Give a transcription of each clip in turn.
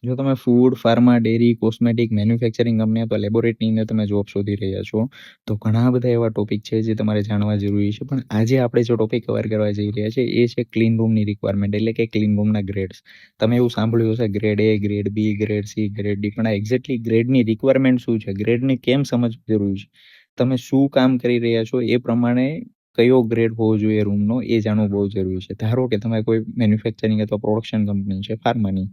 જો તમે food, pharma, dairy, cosmetic, manufacturing company અથવા લેબોરેટરીની તમે જોબ શોધી રહ્યા છો, તો ઘણા બધા એવા ટોપિક છે જે તમારે જાણવા જરૂરી છે. પણ આજે આપણે જો ટોપિક કવર કરવા જઈ રહ્યા છે એ છે ક્લીન રૂમની રિક્વાયરમેન્ટ, એટલે કે ક્લીન રૂમના ગ્રેડ્સ. તમે એવું સાંભળ્યું હશે grade A, grade B, grade C, grade D, પણ આ એક્ઝેક્ટલી ગ્રેડની રિક્વાયરમેન્ટ શું છે, ગ્રેડને કેમ સમજવું જરૂરી છે, તમે શું કામ કરી રહ્યા છો એ પ્રમાણે કયો ગ્રેડ હોવો જોઈએ રૂમનો એ જાણવું બહુ જરૂરી છે. ધારો કે તમે કોઈ મેન્યુફેક્ચરિંગ અથવા પ્રોડક્શન કંપની છે ફાર્માની,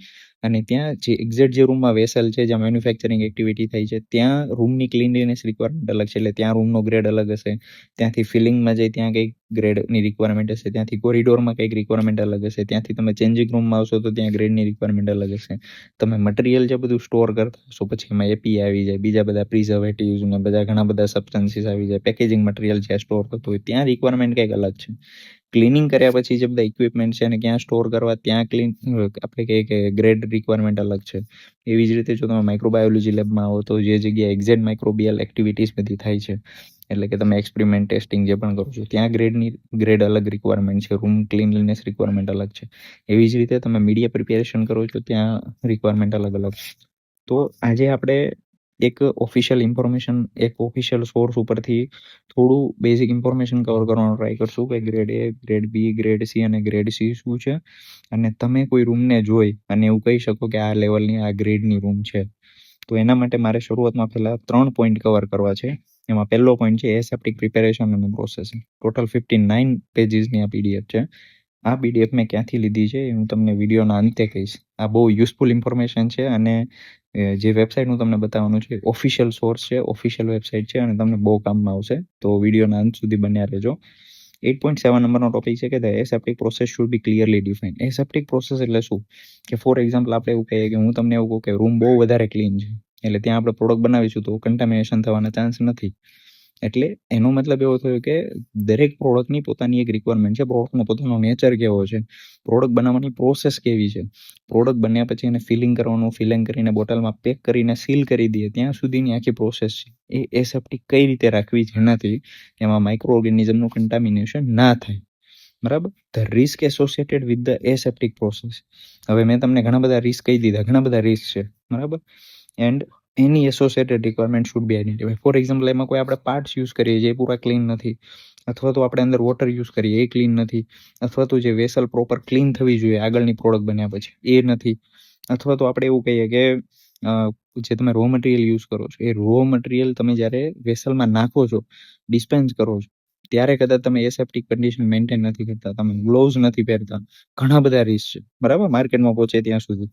અને ત્યાં જે એક્ઝેક્ટ જે રૂમમાં વેસલ છે જ્યાં મેન્યુફેક્ચરિંગ એક્ટિવિટી થાય છે ત્યાં રૂમની ક્લીનલીનેસ રિક્વાયરમેન્ટ અલગ છે, એટલે ત્યાં રૂમનો ગ્રેડ અલગ હશે. ત્યાંથી ફિલિંગમાં જઈ ત્યાં કંઈક ગ્રેડની રિક્વાયરમેન્ટ હશે, ત્યાંથી કોરિડોરમાં કંઈક રિક્વાયરમેન્ટ અલગ હશે, ત્યાંથી તમે ચેન્જિંગ રૂમમાં આવશો તો ત્યાં ગ્રેડની રિક્વાયરમેન્ટ અલગ હશે. તમે મટીરિયલ જે બધું સ્ટોર કરતા હશો પછી એમાં એપીઆઈ આવી જાય, બીજા બધા પ્રિઝર્વેટિવ્સ ને બધા ઘણા બધા સબસ્ટન્સીસ આવી જાય, પેકેજિંગ મટીરિયલ જ્યાં સ્ટોર કરતો હોય ત્યાં રિક્વાયરમેન્ટ કંઈક અલગ છે. ક્લિનિંગ કર્યા પછી જે બધા ઇક્વિપમેન્ટ છે અને ક્યાં સ્ટોર કરવા ત્યાં આપણે કહીએ કે ગ્રેડ રિક્વાયરમેન્ટ અલગ છે. એવી જ રીતે જો તમે માઇક્રોબાયોલોજી લેબમાં આવો તો જે જગ્યાએ એક્ઝેક્ટ માઇક્રોબિયલ એક્ટિવિટીઝ બધી થાય છે, એટલે કે તમે એક્સપેરિમેન્ટ ટેસ્ટિંગ જે પણ કરો છો ત્યાં ગ્રેડ અલગ રિક્વાયરમેન્ટ છે, રૂમ ક્લીનલીનેસ રિક્વાયરમેન્ટ અલગ છે. એવી જ રીતે તમે મીડિયા પ્રિપેરેશન કરો છો ત્યાં રિક્વાયરમેન્ટ અલગ અલગ છે. તો આજે આપણે એક ઓફિશિયલ ઇન્ફોર્મેશન, એક ઓફિશિયલ સોર્સ ઉપરથી થોડું બેઝિક ઇન્ફોર્મેશન કવર કરવાનો ટ્રાય કરશું કે grade A, grade B, grade C અને ગ્રેડ C શું છે, અને તમે કોઈ રૂમને જોઈ અને એવું કહી શકો કે આ લેવલની આ ગ્રેડની રૂમ છે. તો એના માટે મારે શરૂઆતમાં પહેલા 3 પોઈન્ટ કવર કરવા છે. એમાં પહેલો પોઈન્ટ છે એસેપ્ટિક પ્રિપેરેશન અને પ્રોસેસિંગ. ટોટલ 59 પેજીસની આ પીડીએફ છે. આ પીડીએફ મેં ક્યાંથી લીધી છે એ હું તમને વિડીયોના અંતે કહીશ. આ બહુ યુઝફુલ ઇન્ફોર્મેશન છે અને જે વેબસાઇટ હું તમને બતાવવાનું છે ઓફિશિયલ સોર્સ છે, ઓફિશિયલ વેબસાઇટ છે અને તમને બહુ કામમાં આવશે. તો વિડીયોના અંત સુધી બન્યા રહેજો. 8.7 નંબરનો ટોપિક છે કે the aseptic process should be clearly defined. Aseptic process એટલે શું, કે ફોર એક્ઝામ્પલ આપણે એવું કહીએ કે હું તમને એવું કહું કે રૂમ બહુ વધારે ક્લીન છે, એટલે ત્યાં આપણે પ્રોડક્ટ બનાવીશું તો કન્ટામિનેશન થવાના ચાન્સ નથી. એટલે એનો મતલબ એવો થયો કે દરેક પ્રોડક્ટની પોતાની એક રિક્વાયરમેન્ટ છે, પ્રોડક્ટનો પોતાનો નેચર કેવો છે, પ્રોડક્ટ બનાવવાની પ્રોસેસ કેવી છે, પ્રોડક્ટ બન્યા પછી એને ફિલિંગ કરવાનું, ફિલિંગ કરીને બોટલમાં પેક કરીને સીલ કરી દઈએ ત્યાં સુધીની આખી પ્રોસેસ છે એ એસેપ્ટિક કઈ રીતે રાખવી જેનાથી એમાં માઇક્રો ઓર્ગેનિઝમનું કન્ટામિનેશન ના થાય. બરાબર. The risk associated with the aseptic process. હવે મેં તમને ઘણા બધા રિસ્ક કહી દીધા, ઘણા બધા રિસ્ક છે. બરાબર. And any associated requirement should be identify. For example એમાં કોઈ આપણે પાર્ટ્સ યુઝ કરીએ જે પૂરા ક્લીન નથી, અથવા તો આપણે અંદર વોટર યુઝ કરીએ એ ક્લીન નથી, અથવા તો જે વેસલ પ્રોપર ક્લીન થવી જોઈએ આગળની પ્રોડક્ટ બન્યા પછી એ નથી, અથવા તો આપણે એવું કહીએ કે જે તમે રો મટીરિયલ યુઝ કરો છો એ રો મટીરિયલ તમે જ્યારે વેસલમાં નાખો છો, ડિસ્પેન્સ કરો છો, ત્યારે કદાચ તમે એસેપ્ટિક કન્ડિશન મેન્ટેન નથી કરતા, તમે ગ્લોવ્સ નથી પહેરતા, ઘણા બધા રિસ્ક છે. બરાબર. માર્કેટમાં પહોંચે ત્યાં સુધી.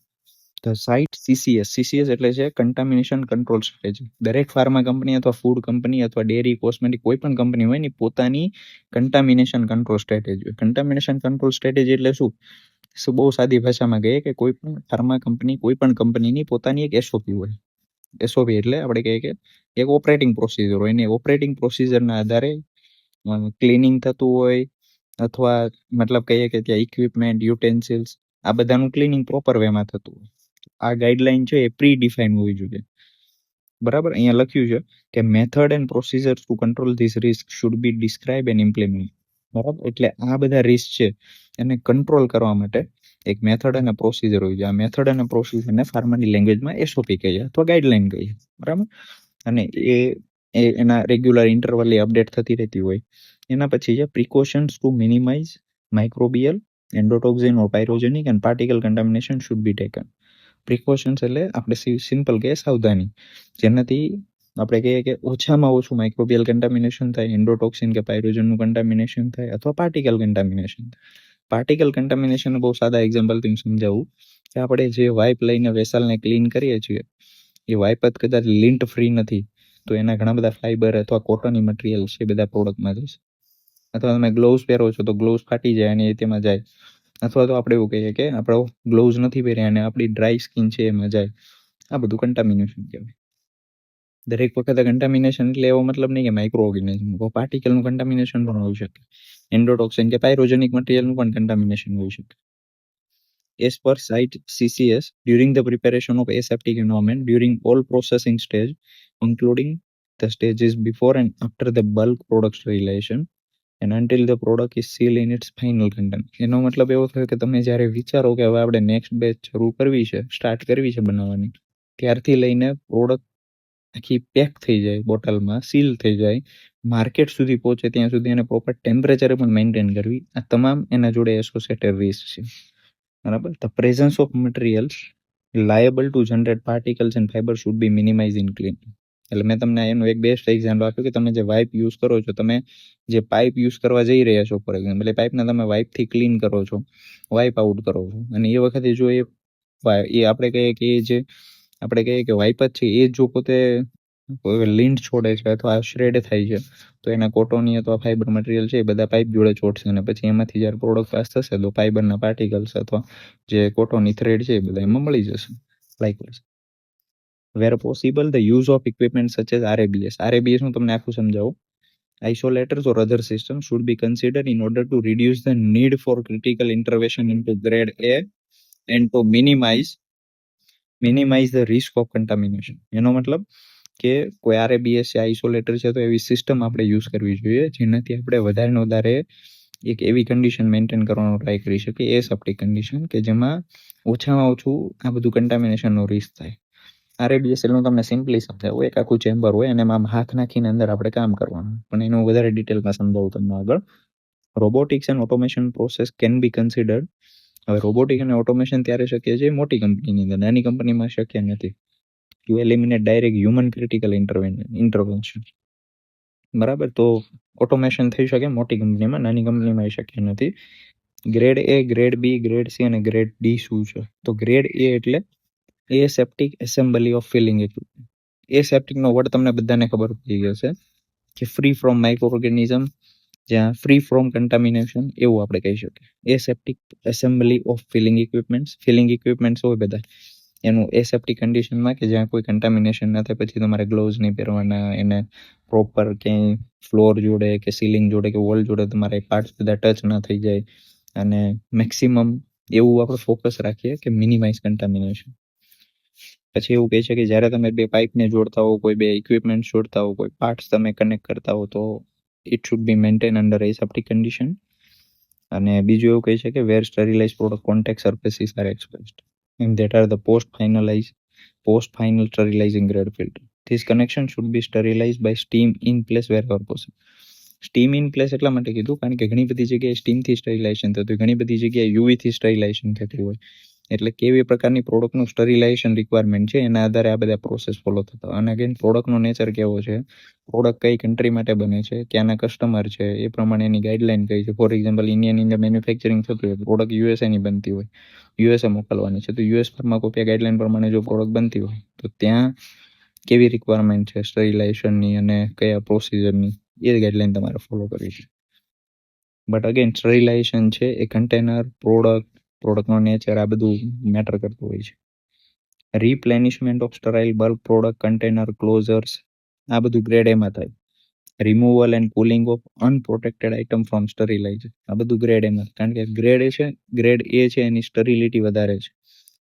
ધ સાઇટ CCS એટલે છે કન્ટામિનેશન કંટ્રોલ સ્ટ્રેટેજી. દરેક ફાર્મા કંપની અથવા ફૂડ કંપની અથવા ડેરી, કોસ્મેટિક કોઈ પણ કંપની હોય ને પોતાની કન્ટામિનેશન કંટ્રોલ સ્ટ્રેટેજી હોય. કન્ટામિનેશન કંટ્રોલ સ્ટ્રેટેજી એટલે શું, બહુ સાદી ભાષામાં કહીએ કે કોઈ પણ ફાર્મા કંપની, કોઈ પણ કંપનીની પોતાની એક એસઓપી હોય. એસઓપી એટલે આપણે કહીએ કે એક ઓપરેટિંગ પ્રોસિજર હોય, એની ઓપરેટિંગ પ્રોસિજરના આધારે ક્લિનિંગ થતું હોય, અથવા મતલબ કહીએ કે ત્યાં ઇક્વિપમેન્ટ, યુટેન્સિલ્સ આ બધાનું ક્લિનિંગ પ્રોપર વેમાં થતું હોય. આ ગાઈડલાઈન છે એ પ્રી ડિફાઇન હોવી જોઈએ. બરાબર. અહીંયા લખ્યું છે કે method and procedure two control this risk should be describe and implement. બરાબર. એટલે આ બધા રિસ્ક છે એને કંટ્રોલ કરવા માટે એક મેથડ અને પ્રોસિજર હોય છે. આ મેથડ અને પ્રોસિજરને ફાર્માની લેંગ્વેજમાં એસઓપી કહીએ અથવા ગાઈડલાઈન કહીએ. બરાબર. અને એના રેગ્યુલર ઇન્ટરવલી અપડેટ થતી રહેતી હોય. એના પછી છે precautions to minimise microbial, endotoxin or pyrogenic and particle contamination should be taken. Precautions એટલે આપણે સિમ્પલ કહીએ સાવધાની, જેનાથી આપણે કહીએ કે ઓછામાં ઓછું માઇક્રોબિયલ કન્ટામિનેશન થાય, એન્ડોટોક્સિન કે પાયરોજનનું કન્ટામિનેશન થાય અથવા પાર્ટિકલ કન્ટામિનેશન થાય. પાર્ટિકલ કન્ટામિનેશન બહુ સાદા એક્ઝામ્પલથી સમજાવું કે આપણે જે વાઇપ લઈને વેસલને ક્લીન કરીએ છીએ એ વાઇપ જ કદાચ લિન્ટ ફ્રી નથી, તો એના ઘણા બધા ફાઈબર અથવા કોટનની મટીરિયલ છે એ બધા પ્રોડક્ટમાં જશે. અથવા તમે ગ્લોવ્સ પહેરો છો તો ગ્લોવ્સ ફાટી જાય અને એ તેમાં જાય, અથવા તો આપણે એવું કહીએ કે આપણો ગ્લોવ્સ નથી પહેર્યા અને આપણી ડ્રાય સ્કિન છે એમાં જાય. આ બધું કન્ટામિનેશન કહેવાય. દરેક વખતે કન્ટામિનેશન એટલે એવો મતલબ નહીં કે માઇક્રો ઓર્ગેનિઝમ, પાર્ટિકલનું કન્ટામિનેશન પણ હોઈ શકે, એન્ડોટોક્સિન કે પાયરોજેનિક મટીરિયલનું પણ કન્ટામિનેશન હોઈ શકે. As per site CCS, during the preparation of aseptic environment, during all processing stage, including the stages before and after the bulk product sterilization, and until the product is sealed in its final content. એનો મતલબ એવો થયો કે તમે જ્યારે વિચારો કે હવે આપણે નેક્સ્ટ બેચ શરૂ કરવી છે, સ્ટાર્ટ કરવી છે બનાવવાની, ત્યારથી લઈને પ્રોડક્ટ આખી પેક થઈ જાય, બોટલમાં સીલ થઈ જાય, માર્કેટ સુધી પહોંચે ત્યાં સુધી એને પ્રોપર ટેમ્પરેચરે પણ મેન્ટેન કરવી, આ તમામ એના જોડે એસોસિએટેડ રિસ્ક છે. બરાબર. The presence of materials liable to generate particles and fiber should be minimized in clean. એટલે મેં તમને એનું એક બેસ્ટ એક્ઝામ્પલ આપ્યું કે તમે જે વાઇપ યુઝ કરો છો, તમે જે પાઇપ યુઝ કરવા જઈ રહ્યા છો ફોર એક્ઝામ્પલ, એ પાઇપને તમે વાઇપથી ક્લીન કરો છો, વાઇપ આઉટ કરો છો, અને એ વખતે જો એ આપણે કહીએ કે જે આપણે કહીએ કે વાઇપ જ છે, એ જો પોતે લીન્ટ છોડે છે અથવા શ્રેડ થાય છે, તો એના કોટોની અથવા ફાઈબર મટીરિયલ છે એ બધા પાઇપ જોડે ચોટશે, અને પછી એમાંથી જ્યારે પ્રોડક્ટ પાસ થશે તો ફાઈબરના પાર્ટિકલ્સ અથવા જે કોટોની થ્રેડ છે એ બધા એમાં મળી જશે. Likewise where possible the use of equipment such as RABS હું તમને આખું સમજાવું. Isolators or other systems should be considered in order to reduce the need for critical intervention into grade A and to minimize the risk of contamination. એનો મતલબ કે કોઈ RABS છે, isolator છે, તો એવી સિસ્ટમ આપણે યુઝ કરવી જોઈએ જેનાથી આપણે વધારે ને વધારે એક એવી કન્ડિશન મેન્ટેન કરવાનો ટ્રાય કરી શકીએ, એસેપ્ટિક કન્ડિશન, કે જેમાં ઓછામાં ઓછું આ બધું કન્ટામિનેશનનો રિસ્ક થાય. RABS નું તમને સિમ્પલી સમજાવું, એક આખું ચેમ્બર હોય અને એમાં હાથ નાખીને અંદર આપણે કામ કરવાનું, પણ એનું વધારે ડિટેલમાં સમજાવું તમને આગળ. Robotics and automation process can be considered. હવે રોબોટિક અને ઓટોમેશન ત્યારે શક્ય છે મોટી કંપનીની અંદર, નાની કંપનીમાં શક્ય નથી. To eliminate direct human critical intervention. બરાબર. તો ઓટોમેશન થઈ શકે મોટી કંપનીમાં, નાની કંપનીમાં એ શક્ય નથી. Grade A, grade B, grade C અને ગ્રેડ D શું છે? તો ગ્રેડ A એટલે aseptic assembly of filling equipment. એસેપ્ટિકનો વર્ડ તમને બધાને ખબર પડી ગયો છે કે ફ્રી ફ્રોમ માઇક્રો ઓર્ગેનિઝમ, જ્યાં ફ્રી ફ્રોમ કન્ટામિનેશન, એવું આપણે કહી શકીએ. Aseptic assembly of filling equipments. Filling equipments હોય બધા એનું એસેપ્ટિક કન્ડિશનમાં, કે જ્યાં કોઈ કન્ટામિનેશન ના થાય, પછી તમારે ગ્લોવ્સ નહીં પહેરવાના, એને પ્રોપર ક્યાંય ફ્લોર જોડે કે સીલિંગ જોડે કે વોલ જોડે તમારે પાર્ટ્સ બધા ટચ ના થઈ જાય, અને મેક્સિમમ એવું આપણે ફોકસ રાખીએ કે મિનિમાઇઝ કન્ટામિનેશન. પછી એવું કહે છે કે જ્યારે તમે બે પાઇપને જોડતા હો, કોઈ બે ઇક્વિપમેન્ટ જોડતા હો, કોઈ પાર્ટ્સ તમે કનેક્ટ કરતા હો, તો it should be maintain under aseptic condition. અને બીજું એવું કહે છે કે where sterilise product contact surfaces are exposed and that are the post-final sterilizing grade filter. This connection should be sterilized by steam in place wherever possible. Steam in place એટલા માટે કીધું કારણ કે ઘણી બધી જગ્યાએ સ્ટીમથી સ્ટરીલાઇઝેશન થતું હોય, ઘણી બધી જગ્યાએ યુવીથી સ્ટરીલાઇઝેશન થતું હોય, એટલે કેવી પ્રકારની પ્રોડક્ટનું સ્ટરીલાઇઝેશન રિક્વાયરમેન્ટ છે એના આધારે આ બધા પ્રોસેસ ફોલો થતા. અને અગેન પ્રોડક્ટનો નેચર કેવો છે, પ્રોડક્ટ કઈ કન્ટ્રી માટે બને છે, ક્યાંના કસ્ટમર છે, એ પ્રમાણે એની ગાઈડલાઈન કઈ છે. ફોર એક્ઝામ્પલ ઇન્ડિયા મેન્યુફેક્ચરિંગ થતું હોય, પ્રોડક્ટ યુએસએની બનતી હોય, યુએસએ મોકલવાની છે, તો યુએસ ફાર્માકોપિયા ગાઈડલાઈન પ્રમાણે જો પ્રોડક્ટ બનતી હોય તો ત્યાં કેવી રિક્વાયરમેન્ટ છે સ્ટરીલાઇઝેશનની અને કયા પ્રોસિજરની, એ ગાઈડલાઈન તમારે ફોલો કરવી છે. બટ અગેન સ્ટરીલાઇઝેશન છે એ કન્ટેનર, પ્રોડક્ટનો નેચર, આ બધું મેટર કરતું હોય છે. Replenishment of sterile bulk product, container, closures, આ બધું ગ્રેડ એમાં થાય. Removal and cooling of unprotected item from steriliser, આ બધું ગ્રેડ એમાં, કારણ કે ગ્રેડ એ છે એની સ્ટરીલિટી વધારે છે,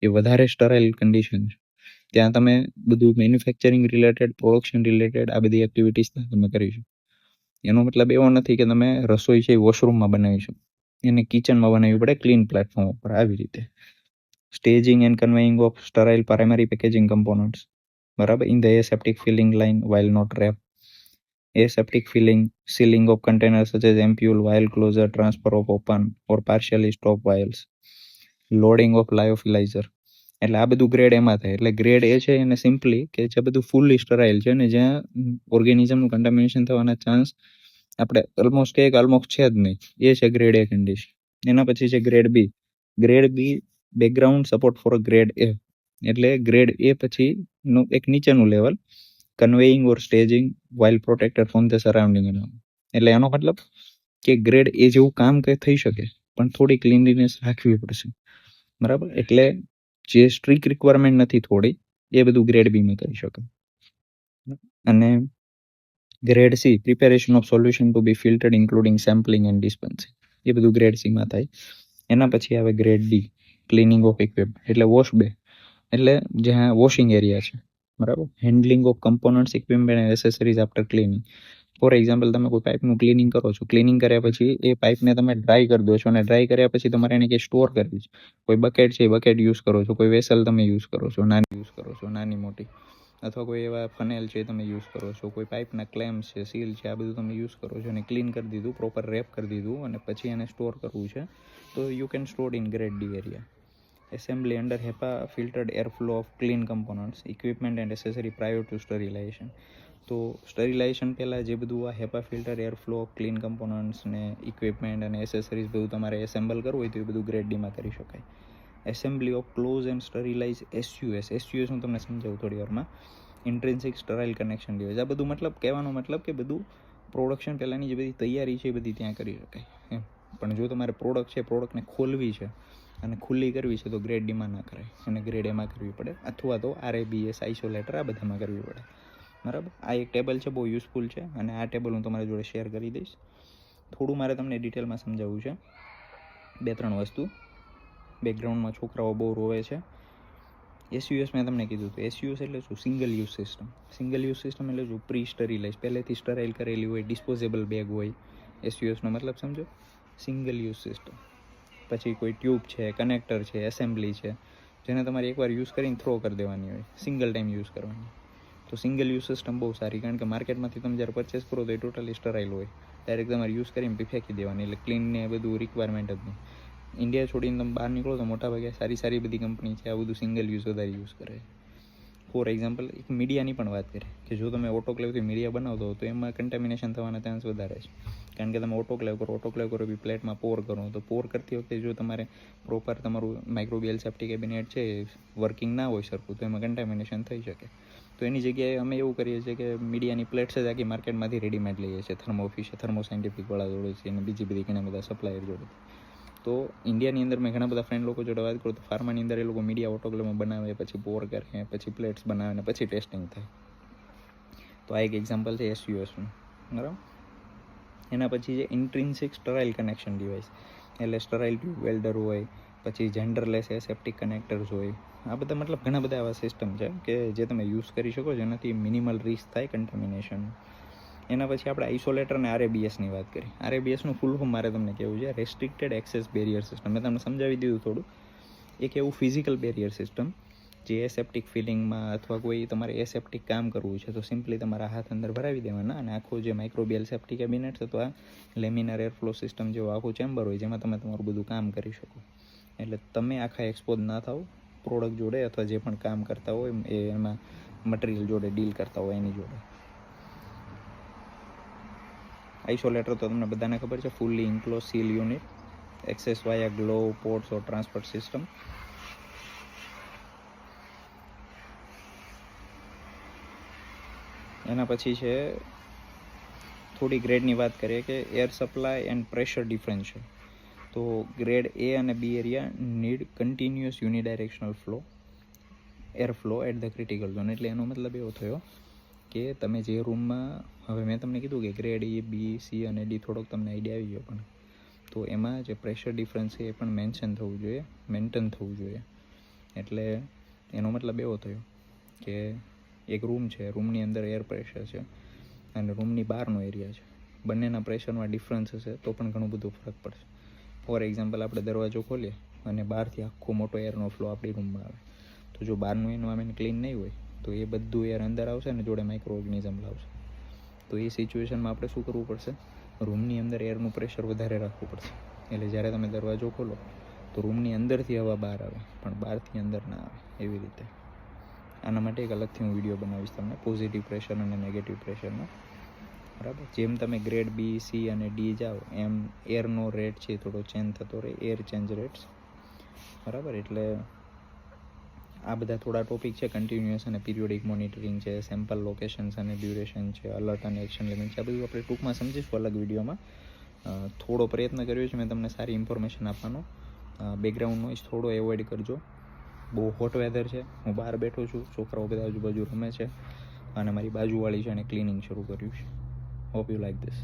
એ વધારે સ્ટરાઇલ કન્ડિશન છે. ત્યાં તમે બધું મેન્યુફેક્ચરિંગ રિલેટેડ, પ્રોડક્શન રિલેટેડ આ બધી એક્ટિવિટીઝ તમે કરી શકો. એનો મતલબ એવો નથી કે તમે રસોઈ છે એ વોશરૂમમાં બનાવી શકો, એને કિચનમાં બનાવવી પડે ક્લીન પ્લેટફોર્મ ઉપર, આવી રીતે. Staging and conveying of sterile primary packaging components, બરાબર, in the aseptic filling line while not wrapped. Aseptic sealing of containers such as ampule, vial closure, transfer of open or partially stopped vials, loading of lyophilizer. એટલે આ બધું grade એમાં થાય. એટલે grade એ છે એને simply કે જે બધું ફૂલી સ્ટરાઇલ છે ને જ્યાં ઓર્ગેનિઝમનું કન્ટામિનેશન થવાના ચાન્સ આપણે ઓલમોસ્ટ છે જ નહીં, એ છે ગ્રેડ એ કન્ડિશન. એના પછી છે grade B. Grade B background support for grade A, એટલે ગ્રેડ એ પછીનું એક નીચેનું level, conveying or staging while protected from the surrounding. એટલે એનો મતલબ કે ગ્રેડ એ જેવું કામ થઈ શકે પણ થોડી ક્લીનલીનેસ રાખવી પડશે, બરાબર. એટલે જે સ્ટ્રિક્ટ રિક્વાયરમેન્ટ નથી થોડી, એ બધું ગ્રેડ બીમાં કરી શકે. અને grade C, preparation of solution to be filtered including sampling and dispensing, એ બધું ગ્રેડ સીમાં થાય. એના પછી આવે grade D, cleaning of equipment, એટલે વોશ બે, એટલે જ્યાં વોશિંગ એરિયા છે, બરાબર. Handling of components, equipment and accessories after cleaning, for example તમે કોઈ પાઇપનું ક્લિનિંગ કરો છો, ક્લિનિંગ કર્યા પછી એ પાઇપને તમે ડ્રાય કરી દો છો અને ડ્રાય કર્યા પછી તમારે એને કંઈ સ્ટોર કરવી છે. કોઈ બકેટ છે એ બકેટ યુઝ કરો છો, કોઈ વેસલ તમે યુઝ કરો છો, નાની મોટી, અથવા કોઈ એવા ફનેલ છે તમે યુઝ કરો છો, કોઈ પાઇપના ક્લેમ્સ છે, સીલ છે, આ બધું તમે યુઝ કરો છો અને ક્લીન કરી દીધું, પ્રોપર રેપ કરી દીધું અને પછી એને સ્ટોર કરવું છે, તો you can store in grade D area. Assembly under HEPA filtered airflow of clean components, equipment and accessory prior to sterilization. તો સ્ટરીલાઇઝેશન પહેલાં જે બધું આ HEPA filter airflow of clean components ને ઇક્વિપમેન્ટ અને એસેસરીઝ બધું તમારે એસેમ્બલ કરવું હોય તો એ બધું ગ્રેડ ડીમાં કરી શકાય. Assembly of close and sterilise SUS હું તમને સમજાવું થોડી વારમાં. Intrinsic sterile connection device. આ બધું કહેવાનો મતલબ કે બધું પ્રોડક્શન પહેલાંની જે બધી તૈયારી છે એ બધી ત્યાં કરી શકાય એમ. પણ જો તમારે પ્રોડક્ટ છે, પ્રોડક્ટને ખોલવી છે અને ખુલ્લી કરવી છે તો ગ્રેડ ડીમાં ના કરાય, અને ગ્રેડ એમાં કરવી પડે, અથવા તો RABS આઇસોલેટર આ બધામાં કરવી પડે. બરાબર. આ એક ટેબલ છે, બહુ યુઝફુલ છે, અને આ ટેબલ હું તમારી જોડે શેર કરી દઈશ. થોડું મારે તમને ડિટેલમાં સમજાવવું છે. 2-3 વસ્તુ. બેકગ્રાઉન્ડમાં છોકરાઓ બહુ રોવે છે. એસયુએસ મેં તમને કીધું હતું. એસયુએસ એટલે શું? Single use system. Single use system એટલે શું? પ્રી સ્ટરીલાઇઝ, પહેલેથી સ્ટરાઇલ કરેલી હોય, ડિસ્પોઝેબલ બેગ હોય. એસયુએસનો મતલબ સમજો? Single use system. પછી કોઈ ટ્યુબ છે, કનેક્ટર છે, એસેમ્બલી છે, જેને તમારે એકવાર યુઝ કરીને થ્રો કરી દેવાની હોય, સિંગલ ટાઈમ યુઝ કરવાની. તો સિંગલ યુઝ સિસ્ટમ બહુ સારી, કારણ કે માર્કેટમાંથી તમે જ્યારે પરચેસ કરો તો એ ટોટલી સ્ટરાઇલ હોય, ડાયરેક્ટ તમારે યુઝ કરીને ફેંકી દેવાની, એટલે ક્લીનને બધું રિક્વાયરમેન્ટ જ નહીં. ઇન્ડિયા છોડીને તમે બહાર નીકળો તો મોટાભાગે સારી બધી કંપની છે આ બધું સિંગલ યુઝ વધારે યુઝ કરે. ફોર એક્ઝામ્પલ એક મીડિયાની પણ વાત કરીએ કે જો તમે ઓટોક્લેવથી મીડિયા બનાવતો હો તો એમાં કન્ટેમિનેશન થવાના ચાન્સ વધારે છે, કારણ કે તમે ઓટોક્લેવ કરો બી પ્લેટમાં પોર કરો, તો પોર કરતી વખતે જો તમારે પ્રોપર તમારું માઇક્રોબિયલ સેફ્ટી કેબિનેટ છે વર્કિંગ ના હોય સરખું તો એમાં કન્ટેમિનેશન થઈ શકે. તો એની જગ્યાએ અમે એવું કરીએ છીએ કે મીડિયાની પ્લેટ્સ જ આખી માર્કેટમાંથી રેડીમેડ લઈએ છીએ, થર્મો સાયન્ટિફિકવાળા જોડે છે અને બીજી બધી ઘણા બધા સપ્લાયર જોડે. તો ઇન્ડિયાની અંદર મેં ઘણા બધા ફ્રેન્ડ લોકો જોડે વાત કરું તો ફાર્માની અંદર એ લોકો મીડિયા ઓટોક્લેવમાં બનાવે, પછી પોર કરે, પછી પ્લેટ્સ બનાવે ને પછી ટેસ્ટિંગ થાય. તો આ એક એક્ઝામ્પલ છે એસયુએસનું. બરાબર. એના પછી છે ઇન્ટ્રિન્સિક સ્ટરાઇલ કનેક્શન ડિવાઇસ, એટલે સ્ટરાઇલ ટ્યુબ વેલ્ડર હોય, પછી જેન્ડરલેસ એસેપ્ટિક કનેક્ટર્સ હોય. આ બધા ઘણા બધા એવા સિસ્ટમ છે કે જે તમે યુઝ કરી શકો, જેનાથી મિનિમલ રિસ્ક થાય કન્ટામિનેશન. એના પછી આપણે આઇસોલેટર અને RABSની વાત કરી. RABSનું ફૂલ ફોર્મ મારે તમને કહેવું છે, રેસ્ટ્રિક્ટેડ એક્સેસ બેરિયર સિસ્ટમ. મેં તમને સમજાવી દીધું થોડું. એક એવું ફિઝિકલ બેરિયર સિસ્ટમ જે એસેપ્ટિક ફિલિંગમાં અથવા કોઈ તમારે એસેપ્ટિક કામ કરવું છે તો સિમ્પલી તમારા હાથ અંદર ભરાવી દેવાના અને આખું જે માઇક્રોબિયલ સેફ્ટી કેબિનેટ છે તો આ લેમિનાર એરફ્લો સિસ્ટમ જેવો આખું ચેમ્બર હોય જેમાં તમે તમારું બધું કામ કરી શકો. એટલે તમે આખા એક્સપોઝ ના થાવ પ્રોડક્ટ જોડે, અથવા જે પણ કામ કરતા હોય એમાં મટીરિયલ જોડે ડીલ કરતા હોય એની જોડે. આઇસોલેટર તો તમને બધાને ખબર છે, fully enclose seal unit, access via glove ports or transport system. એના પછી છે થોડી ગ્રેડની વાત કરીએ કે air supply and pressure differential. તો ગ્રેડ A અને B area need continuous unidirectional air flow at the critical zone. એટલે એનો મતલબ એવો થયો કે તમે જે રૂમમાં, હવે મેં તમને કીધું કે ગ્રેડ A, B, C અને D થોડોક તમને આઈડિયા આવી ગયો, પણ તો એમાં જે પ્રેશર ડિફરન્સ છે એ પણ મેન્ટેન થવું જોઈએ. એટલે એનો મતલબ એવો થયો કે એક રૂમ છે, રૂમની અંદર એર પ્રેશર છે અને રૂમની બહારનો એરિયા છે, બંનેના પ્રેશરમાં ડિફરન્સ હશે તો પણ ઘણું બધું ફરક પડશે. ફોર એક્ઝામ્પલ આપણે દરવાજો ખોલીએ અને બહારથી આખો મોટો એરનો ફ્લો આપણી રૂમમાં આવે, તો જો બહારનું એન્વાયરમેન્ટ ક્લીન નહીં હોય તો એ બધું એર અંદર આવશે અને જોડે માઇક્રો ઓર્ગેનિઝમ લાવશે. તો એ સિચ્યુએશનમાં આપણે શું કરવું પડશે? રૂમની અંદર એરનું પ્રેશર વધારે રાખવું પડશે. એટલે જ્યારે તમે દરવાજો ખોલો તો રૂમની અંદરથી હવા બહાર આવે પણ બહારથી અંદર ના આવે, એવી રીતે. આના માટે એક અલગથી હું વિડીયો બનાવીશ તમને, પોઝિટિવ પ્રેશર અને નેગેટિવ પ્રેશરનો. બરાબર. જેમ તમે ગ્રેડ B, C અને D જાઓ એમ એરનો રેટ છે થોડો ચેન્જ થતો રહે, એર ચેન્જ રેટ્સ. બરાબર. એટલે આ બધા થોડા ટોપિક છે, કન્ટિન્યુઅસ અને પીરિયોડિક મોનિટરિંગ છે, સેમ્પલ લોકેશન્સ અને ડ્યુરેશન છે, અલર્ટ અને એક્શન લિમિટ છે. આ બધું આપણે ટૂંકમાં સમજીશું અલગ વિડીયોમાં. થોડો પ્રયત્ન કર્યો છે મેં તમને સારી ઇન્ફોર્મેશન આપવાનો. બેકગ્રાઉન્ડ નોઇઝ થોડો એવોઇડ કરજો. બહુ હોટ વેધર છે, હું બહાર બેઠો છું, છોકરાઓ બધા આજુબાજુ રમે છે અને મારી બાજુવાળી છે એને ક્લિનિંગ શરૂ કર્યું છે. Hope you like this.